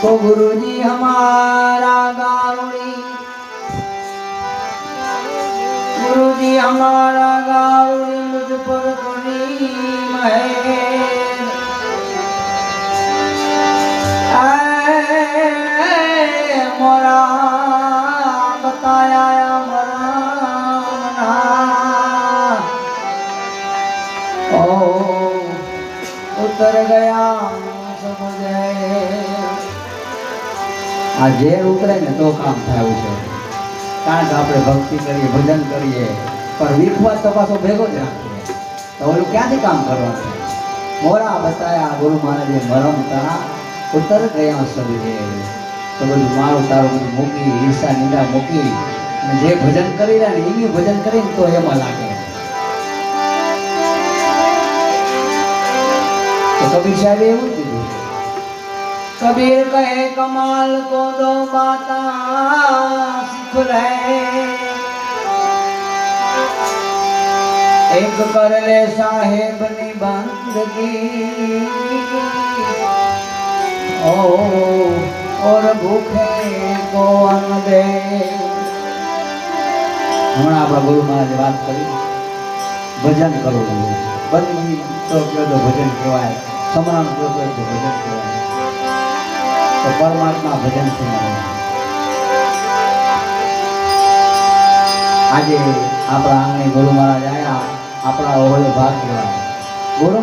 तो गुरुजी हमारा गावड़ी, गुरुजी हमारा गावड़ी मुझ पर करी मेहर। मोरा बताया मरा ओ उतर गया समझे। आ ઝેર ઉતરે ને તો કામ થાય છે, કારણ કે આપણે ભક્તિ કરીએ, ભજન કરીએ, પણ વિખવાસ તો પાછો ભેગો જ રાખીએ, તો ઓલું ક્યાંથી કામ કરવાનું? મોરા બતાયા ગુરુ મહારાજે મરમ તણા ઉતર ગયા સમજે। તો બધું મારું તારું બધું મૂકી, ઈર્ષા નિંદા મૂકી, અને જે ભજન કરી રહ્યા ને એની ભજન કરીને તો એમાં લાગે। તો કબીર સાહેબે એવું કીધું, कबीर कहे कमाल को दो बाता सीख ले, एक कर ले साहेब नी बंदगी ओ और भूखे को अन्न दे। हमने अपना गुरु महाराज बात करी भजन करो, बंदगी तो क्यों तो भजन कहवाय, समरण क्यों तो भजन कहवाय, तो परमात्मा भजन सुनावे। आज अपना आंगणे गुरु महाराज आया, अपना ओहळे भाग लेवा गुरु